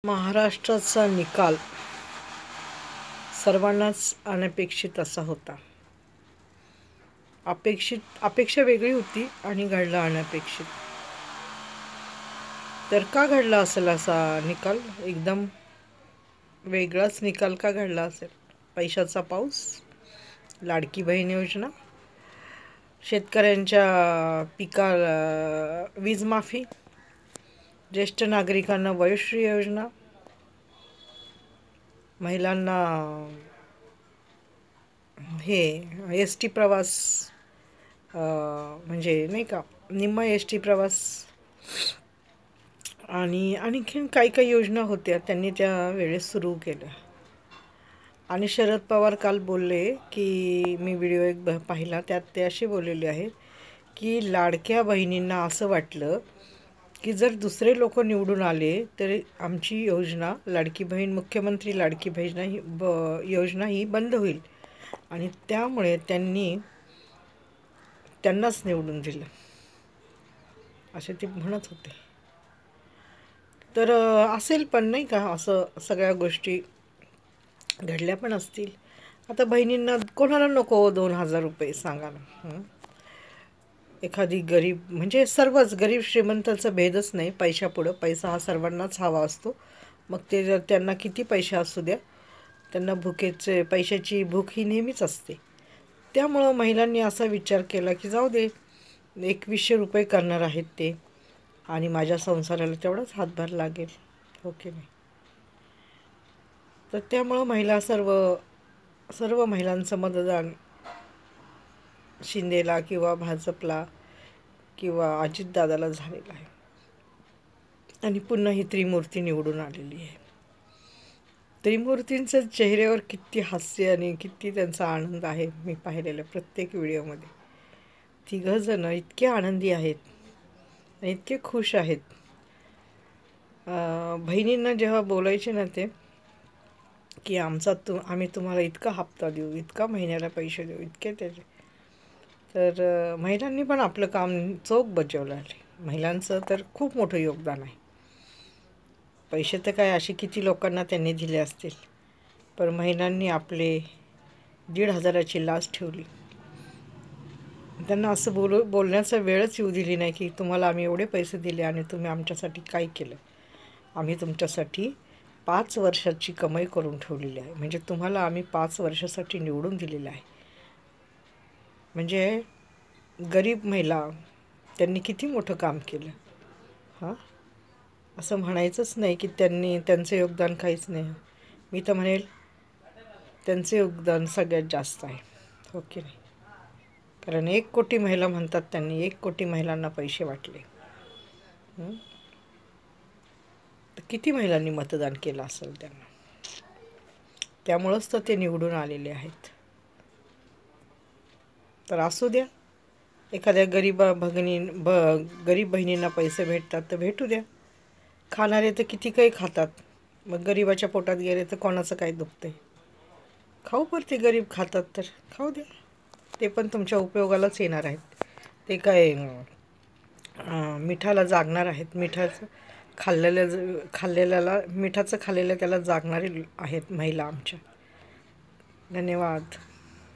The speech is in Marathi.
महाराष्ट्राचा निकाल सर्वांनाच अनपेक्षित असा होता. अपेक्षा वेगळी होती आणि घडला अनपेक्षित. तर का घडला असेल असा निकाल? एकदम वेगळाच निकाल का घडला असेल? पैशाचा पाऊस, लाडकी बहीण योजना, शेतकऱ्यांच्या वीज माफी, ज्येष्ठ नागरिकांना वयोश्री योजना, महिलांना हे एस-टी प्रवास, म्हणजे नाही का निम्मा एस-टी प्रवास, आणि आणखीन काही काही योजना होत्या त्यांनी त्या वेळेस सुरू केल्या. आणि शरद पवार काल बोलले की मी व्हिडिओ एक पाहिला, त्यात ते असे बोललेले आहेत की लाडक्या बहिणींना असं वाटलं की जर दुसरे लोक निवडून आले तर आमची योजना लाडकी बहीण, मुख्यमंत्री लाडकी बहीण योजना ही बंद होईल, आणि त्यामुळे त्यांनाच निवडून दिलं असे ते म्हणत होते. तर असेल पण नाही का, असं सगळ्या गोष्टी घडल्या पण असतील. आता बहिणींना कोणाला नको 2,000 रुपये सांगा ना. एखादी गरीब, म्हणजे सर्वच गरीब श्रीमंताचा भेदच नाही पैशापुढं. पैसा हा सर्वांनाच हवा असतो, मग ते जर त्यांना किती पैसे असू द्या, त्यांना पैशाची भूक ही नेहमीच असते. त्यामुळं महिलांनी असा विचार केला की जाऊ दे, 2,100 रुपये करणार आहेत ते, आणि माझ्या संसाराला तेवढाच हातभार लागेल, हो की नाही. तर त्यामुळं सर्व महिलांचं मतदान शिंदेला किंवा भाजपला किंवा अजितदादाला झालेलं आहे, आणि पुन्हा ही त्रिमूर्ती निवडून आलेली आहे. त्रिमूर्तींच्या चेहऱ्यावर किती हास्य आणि किती त्यांचा आनंद आहे. मी पाहिलेल्या प्रत्येक व्हिडिओमध्ये तिघंजण इतके आनंदी आहेत आणि इतके खुश आहेत. बहिणींना जेव्हा बोलायचे ना ते की आम्ही तुम्हाला इतका हप्ता देऊ, इतका महिन्याला पैसे देऊ, इतके त्याचे, तर महिलांनी पण आपलं काम चोख बजावलं आहे. महिलांचं तर खूप मोठं योगदान आहे. पैसे तर काय असे किती लोकांना त्यांनी दिले असतील, पण महिलांनी आपले 1,500ची लाच ठेवली. त्यांना असं बोलण्याचा वेळच येऊ दिली नाही की तुम्हाला आम्ही एवढे पैसे दिले आणि तुम्ही आमच्यासाठी काय केलं. आम्ही तुमच्यासाठी 5 वर्षाची कमाई करून ठेवलेली आहे, म्हणजे तुम्हाला आम्ही 5 वर्षासाठी निवडून दिलेलं आहे. म्हणजे गरीब महिला त्यांनी किती मोठं काम केलं. हां, असं म्हणायचंच नाही की त्यांचं योगदान काहीच नाही. मी तर म्हणेल त्यांचं योगदान सगळ्यात जास्त आहे, हो की नाही. कारण 1 कोटी महिला म्हणतात, त्यांनी 1 कोटी महिलांना पैसे वाटले. तर किती महिलांनी मतदान केलं असेल त्यांना, त्यामुळंच तर ते निवडून आलेले आहेत. तर असू द्या, एखाद्या गरीब बहिणींना पैसे भेटतात तर भेटू द्या. खाणारे तर किती काही खातात, मग गरीबाच्या पोटात गेले तर कोणाचं काय दुखतंय. खाऊ परते गरीब खातात तर खाऊ द्या, ते पण तुमच्या उपयोगालाच येणार आहेत. ते काय मिठाला जागणार आहेत. मिठाचं खाल्लेल्याला मिठाचं खाल्लेलं त्याला जागणारे आहेत महिला आमच्या. धन्यवाद.